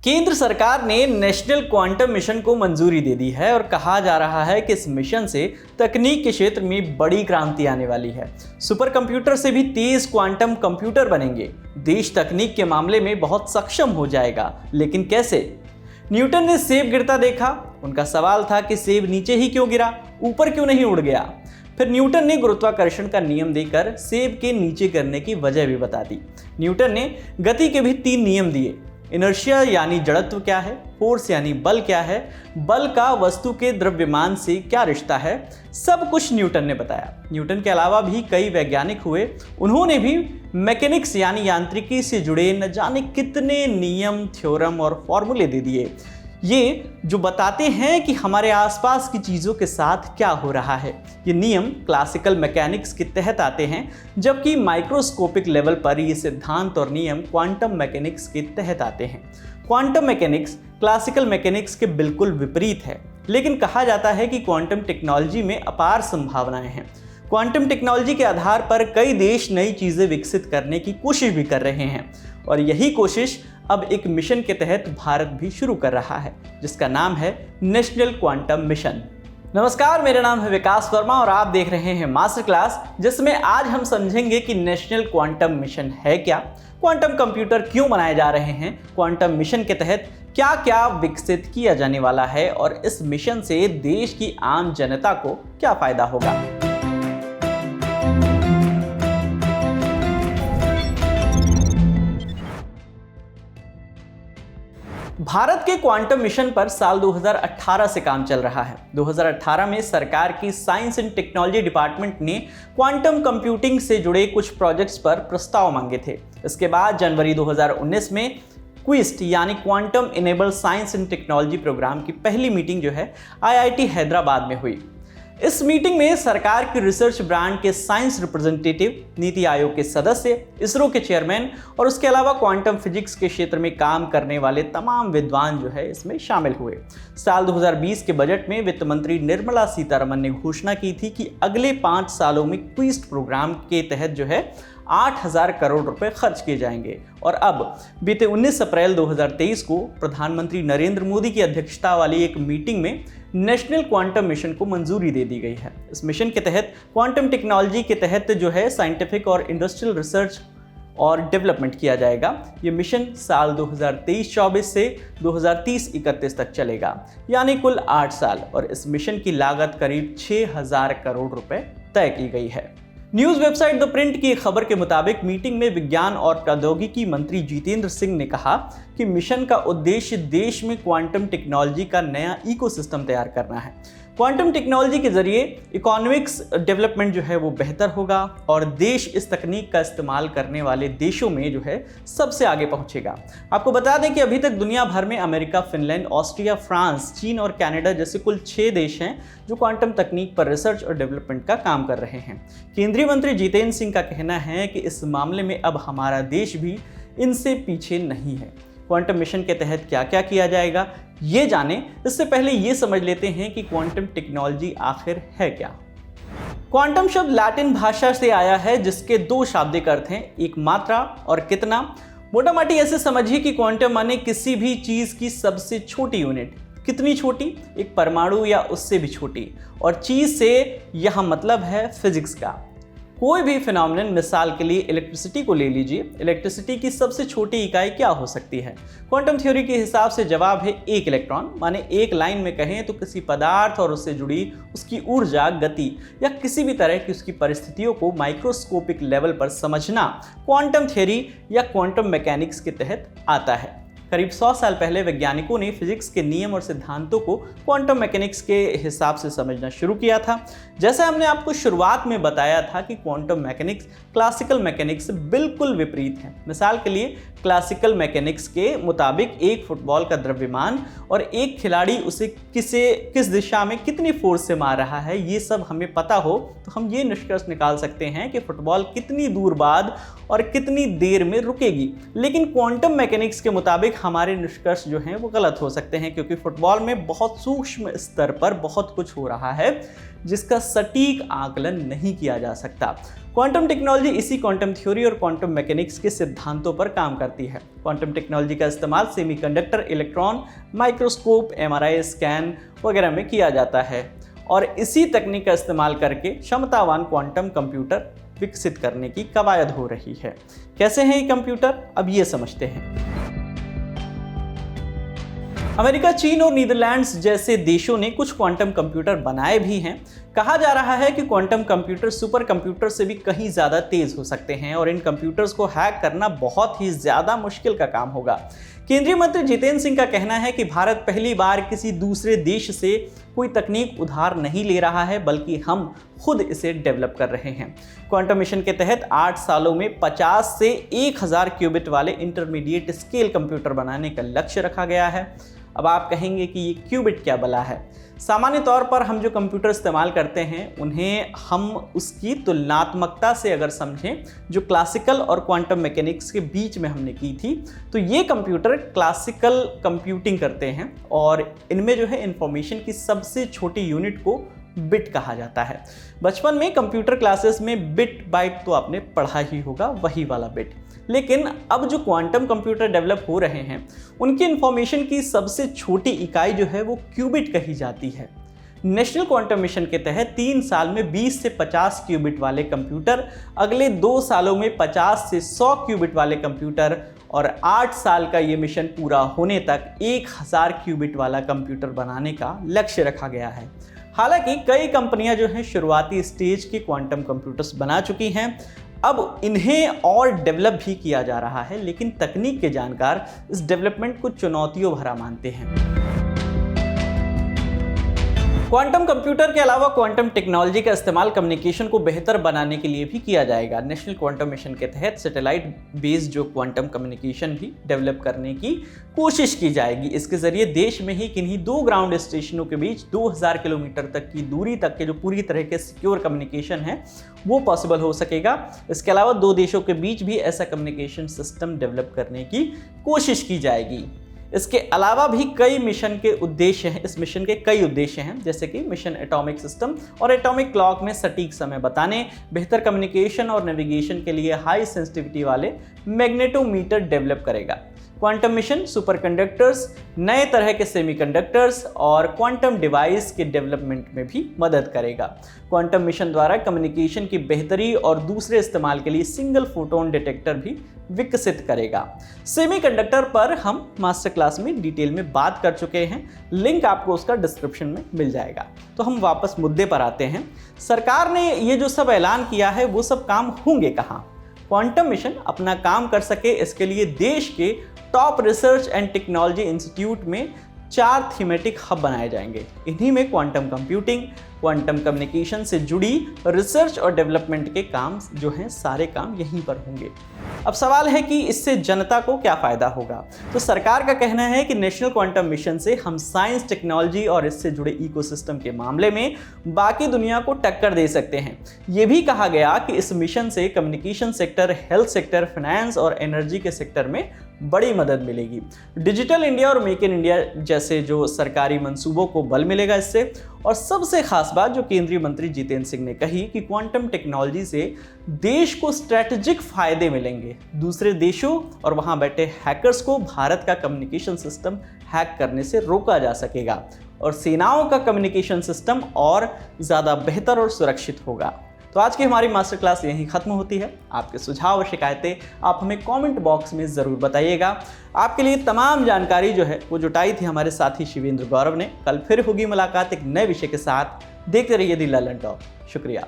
केंद्र सरकार ने नेशनल क्वांटम मिशन को मंजूरी दे दी है और कहा जा रहा है कि इस मिशन से तकनीक के क्षेत्र में बड़ी क्रांति आने वाली है। सुपर कंप्यूटर से भी तेज क्वांटम कंप्यूटर बनेंगे। देश तकनीक के मामले में बहुत सक्षम हो जाएगा, लेकिन कैसे? न्यूटन ने सेब गिरता देखा। उनका सवाल था कि सेब नीचे ही क्यों गिरा, ऊपर क्यों नहीं उड़ गया। फिर न्यूटन ने गुरुत्वाकर्षण का नियम देकर सेब के नीचे गिरने की वजह भी बता दी। न्यूटन ने गति के भी 3 नियम दिए। इनर्शिया यानी जड़त्व क्या है, फोर्स यानी बल क्या है, बल का वस्तु के द्रव्यमान से क्या रिश्ता है, सब कुछ न्यूटन ने बताया। न्यूटन के अलावा भी कई वैज्ञानिक हुए, उन्होंने भी मैकेनिक्स यानी यांत्रिकी से जुड़े न जाने कितने नियम, थ्योरम और फॉर्मूले दे दिए, ये जो बताते हैं कि हमारे आसपास की चीज़ों के साथ क्या हो रहा है। ये नियम क्लासिकल मैकेनिक्स के तहत आते हैं, जबकि माइक्रोस्कोपिक लेवल पर ये सिद्धांत और नियम क्वांटम मैकेनिक्स के तहत आते हैं। क्वांटम मैकेनिक्स क्लासिकल मैकेनिक्स के बिल्कुल विपरीत है, लेकिन कहा जाता है कि क्वांटम टेक्नोलॉजी में अपार संभावनाएं हैं। क्वांटम टेक्नोलॉजी के आधार पर कई देश नई चीज़ें विकसित करने की कोशिश भी कर रहे हैं, और यही कोशिश अब एक मिशन के तहत भारत भी शुरू कर रहा है, जिसका नाम है नेशनल क्वांटम मिशन। नमस्कार, मेरा नाम है विकास वर्मा और आप देख रहे हैं मास्टर क्लास, जिसमें आज हम समझेंगे कि नेशनल क्वांटम मिशन है क्या, क्वांटम कंप्यूटर क्यों बनाए जा रहे हैं, क्वांटम मिशन के तहत क्या क्या विकसित किया जाने वाला है और इस मिशन से देश की आम जनता को क्या फायदा होगा। भारत के क्वांटम मिशन पर साल 2018 से काम चल रहा है। 2018 में सरकार की साइंस एंड टेक्नोलॉजी डिपार्टमेंट ने क्वांटम कंप्यूटिंग से जुड़े कुछ प्रोजेक्ट्स पर प्रस्ताव मांगे थे। इसके बाद जनवरी 2019 में क्विस्ट यानी quantum enable science and technology programme की पहली मीटिंग जो है IIT हैदराबाद में हुई। इस मीटिंग में सरकार की रिसर्च ब्रांड के साइंस रिप्रेजेंटेटिव, नीति आयोग के सदस्य, इसरो के चेयरमैन और उसके अलावा क्वांटम फिजिक्स के क्षेत्र में काम करने वाले तमाम विद्वान जो है इसमें शामिल हुए। साल 2020 के बजट में वित्त मंत्री निर्मला सीतारमण ने घोषणा की थी कि अगले 5 सालों में क्विस्ट प्रोग्राम के तहत जो है 8,000 करोड़ रुपए खर्च किए जाएंगे। और अब बीते 19 अप्रैल 2023 को प्रधानमंत्री नरेंद्र मोदी की अध्यक्षता वाली एक मीटिंग में नेशनल क्वांटम मिशन को मंजूरी दे दी गई है। इस मिशन के तहत क्वांटम टेक्नोलॉजी के तहत जो है साइंटिफिक और इंडस्ट्रियल रिसर्च और डेवलपमेंट किया जाएगा। ये मिशन साल 2023-24 से 2030-31 तक चलेगा, यानी कुल 8 साल, और इस मिशन की लागत करीब 6,000 करोड़ रुपए तय की गई है। न्यूज वेबसाइट द प्रिंट की एक खबर के मुताबिक मीटिंग में विज्ञान और प्रौद्योगिकी मंत्री जितेंद्र सिंह ने कहा कि मिशन का उद्देश्य देश में क्वांटम टेक्नोलॉजी का नया इकोसिस्टम तैयार करना है। क्वांटम टेक्नोलॉजी के जरिए इकोनॉमिक्स डेवलपमेंट जो है वो बेहतर होगा और देश इस तकनीक का इस्तेमाल करने वाले देशों में जो है सबसे आगे पहुंचेगा। आपको बता दें कि अभी तक दुनिया भर में अमेरिका, फिनलैंड, ऑस्ट्रिया, फ्रांस, चीन और कनाडा जैसे कुल 6 देश हैं जो क्वांटम तकनीक पर रिसर्च और डेवलपमेंट का काम कर रहे हैं। केंद्रीय मंत्री जितेंद्र सिंह का कहना है कि इस मामले में अब हमारा देश भी इनसे पीछे नहीं है। क्वांटम मिशन के तहत क्या क्या किया जाएगा ये जाने, इससे पहले ये समझ लेते हैं कि क्वांटम टेक्नोलॉजी आखिर है क्या। क्वांटम शब्द लैटिन भाषा से आया है, जिसके 2 शाब्दिक अर्थ हैं, एक मात्रा और कितना। मोटा मोटी ऐसे समझिए कि क्वांटम माने किसी भी चीज की सबसे छोटी यूनिट। कितनी छोटी? एक परमाणु या उससे भी छोटी। और चीज से यहां मतलब है फिजिक्स का। कोई भी फिनोमेनन, मिसाल के लिए इलेक्ट्रिसिटी को ले लीजिए। इलेक्ट्रिसिटी की सबसे छोटी इकाई क्या हो सकती है? क्वांटम थ्योरी के हिसाब से जवाब है 1 इलेक्ट्रॉन। माने एक लाइन में कहें तो किसी पदार्थ और उससे जुड़ी उसकी ऊर्जा, गति या किसी भी तरह की उसकी परिस्थितियों को माइक्रोस्कोपिक लेवल पर समझना क्वांटम थ्योरी या क्वांटम मैकेनिक्स के तहत आता है। करीब 100 साल पहले वैज्ञानिकों ने फिजिक्स के नियम और सिद्धांतों को क्वांटम मैकेनिक्स के हिसाब से समझना शुरू किया था। जैसा हमने आपको शुरुआत में बताया था कि क्वांटम मैकेनिक्स क्लासिकल मैकेनिक्स से बिल्कुल विपरीत है। मिसाल के लिए क्लासिकल मैकेनिक्स के मुताबिक एक फुटबॉल का द्रव्यमान और एक खिलाड़ी उसे किस दिशा में कितनी फोर्स से मार रहा है, ये सब हमें पता हो तो हम ये निष्कर्ष निकाल सकते हैं कि फुटबॉल कितनी दूर बाद और कितनी देर में रुकेगी। लेकिन क्वांटम मैकेनिक्स के मुताबिक हमारे निष्कर्ष जो हैं वो गलत हो सकते हैं, क्योंकि फुटबॉल में बहुत सूक्ष्म स्तर पर बहुत कुछ हो रहा है जिसका सटीक आकलन नहीं किया जा सकता। क्वांटम टेक्नोलॉजी इसी क्वांटम थ्योरी और क्वांटम मैकेनिक्स के सिद्धांतों पर काम करती है। क्वांटम टेक्नोलॉजी का इस्तेमाल semiconductor, electron, microscope, MRI scan वगैरह में किया जाता है और इसी तकनीक का इस्तेमाल करके क्षमतावान क्वांटम कंप्यूटर विकसित करने की कवायद हो रही है। कैसे हैं ये कंप्यूटर, अब ये समझते हैं। अमेरिका, चीन और नीदरलैंड्स जैसे देशों ने कुछ क्वांटम कंप्यूटर बनाए भी हैं। कहा जा रहा है कि क्वांटम कंप्यूटर सुपर कंप्यूटर से भी कहीं ज़्यादा तेज हो सकते हैं और इन कंप्यूटर्स को हैक करना बहुत ही ज़्यादा मुश्किल का काम होगा। केंद्रीय मंत्री जितेंद्र सिंह का कहना है कि भारत पहली बार किसी दूसरे देश से कोई तकनीक उधार नहीं ले रहा है, बल्कि हम खुद इसे डेवलप कर रहे हैं। क्वांटम मिशन के तहत 8 सालों में 50 से 1000 क्यूबिट वाले इंटरमीडिएट स्केल कंप्यूटर बनाने का लक्ष्य रखा गया है। अब आप कहेंगे कि ये क्यूबिट क्या बला है। सामान्य तौर पर हम जो कंप्यूटर इस्तेमाल करते हैं उन्हें हम उसकी तुलनात्मकता से अगर समझें, जो क्लासिकल और क्वांटम मैकेनिक्स के बीच में हमने की थी, तो ये कंप्यूटर क्लासिकल कंप्यूटिंग करते हैं और इनमें जो है इंफॉर्मेशन की सबसे छोटी यूनिट को बिट कहा जाता है। बचपन में कंप्यूटर क्लासेस में बिट बाइट तो आपने पढ़ा ही होगा, वही वाला बिट। लेकिन अब जो क्वांटम कंप्यूटर डेवलप हो रहे हैं उनकी इंफॉर्मेशन की सबसे छोटी इकाई जो है वो क्यूबिट कही जाती है। नेशनल क्वांटम मिशन के तहत 3 साल में 20 से 50 क्यूबिट वाले कंप्यूटर, अगले 2 सालों में 50 से 100 क्यूबिट वाले कंप्यूटर और 8 साल का ये मिशन पूरा होने तक 1000 क्यूबिट वाला कंप्यूटर बनाने का लक्ष्य रखा गया है। हालांकि कई कंपनियां जो हैं शुरुआती स्टेज के क्वांटम कंप्यूटर्स बना चुकी हैं। अब इन्हें और डेवलप भी किया जा रहा है, लेकिन तकनीक के जानकार इस डेवलपमेंट को चुनौतियों भरा मानते हैं। क्वांटम कंप्यूटर के अलावा क्वांटम टेक्नोलॉजी का इस्तेमाल कम्युनिकेशन को बेहतर बनाने के लिए भी किया जाएगा। नेशनल क्वांटम मिशन के तहत सैटेलाइट बेस्ड जो क्वांटम कम्युनिकेशन भी डेवलप करने की कोशिश की जाएगी। इसके जरिए देश में ही किन्हीं 2 ग्राउंड स्टेशनों के बीच 2000 किलोमीटर तक की दूरी तक के जो पूरी तरह के सिक्योर कम्युनिकेशन है वो पॉसिबल हो सकेगा। इसके अलावा 2 देशों के बीच भी ऐसा कम्युनिकेशन सिस्टम डेवलप करने की कोशिश की जाएगी। इसके अलावा भी कई मिशन के उद्देश्य हैं। इस मिशन के कई उद्देश्य हैं, जैसे कि मिशन एटॉमिक सिस्टम और एटॉमिक क्लॉक में सटीक समय बताने, बेहतर कम्युनिकेशन और नेविगेशन के लिए हाई सेंसिटिविटी वाले मैग्नेटोमीटर डेवलप करेगा। क्वांटम मिशन सुपरकंडक्टर्स, नए तरह के सेमीकंडक्टर्स और क्वांटम डिवाइस के डेवलपमेंट में भी मदद करेगा। क्वांटम मिशन द्वारा कम्युनिकेशन की बेहतरी और दूसरे इस्तेमाल के लिए सिंगल फोटोन डिटेक्टर भी विकसित करेगा। सेमीकंडक्टर पर हम मास्टर क्लास में डिटेल में बात कर चुके हैं, लिंक आपको उसका डिस्क्रिप्शन में मिल जाएगा। तो हम वापस मुद्दे पर आते हैं। सरकार ने ये जो सब ऐलान किया है वो सब काम होंगे कहाँ? क्वांटम मिशन अपना काम कर सके इसके लिए देश के top research and technology institute में 4 थीमेटिक हब बनाए जाएंगे। इन्हीं में क्वांटम कंप्यूटिंग, क्वांटम कम्युनिकेशन से जुड़ी रिसर्च और डेवलपमेंट के काम जो हैं सारे काम यहीं पर होंगे। अब सवाल है कि इससे जनता को क्या फ़ायदा होगा? तो सरकार का कहना है कि नेशनल क्वांटम मिशन से हम साइंस, टेक्नोलॉजी और इससे जुड़े इकोसिस्टम के मामले में बाकी दुनिया को टक्कर दे सकते हैं। ये भी कहा गया कि इस मिशन से communication sector, health sector, finance और एनर्जी के सेक्टर में बड़ी मदद मिलेगी। डिजिटल इंडिया और मेक इन इंडिया जैसे जो सरकारी मंसूबों को बल मिलेगा इससे। और सबसे खास बात जो केंद्रीय मंत्री जितेंद्र सिंह ने कही कि क्वांटम टेक्नोलॉजी से देश को स्ट्रैटेजिक फायदे मिलेंगे। दूसरे देशों और वहां बैठे हैकर्स को भारत का कम्युनिकेशन सिस्टम हैक करने से रोका जा सकेगा और सेनाओं का कम्युनिकेशन सिस्टम और ज़्यादा बेहतर और सुरक्षित होगा। तो आज की हमारी मास्टर क्लास यहीं ख़त्म होती है। आपके सुझाव और शिकायतें आप हमें कमेंट बॉक्स में ज़रूर बताइएगा। आपके लिए तमाम जानकारी जो है वो जुटाई थी हमारे साथी शिवेंद्र गौरव ने। कल फिर होगी मुलाकात एक नए विषय के साथ। देखते रहिए दी लर्न टॉक। शुक्रिया।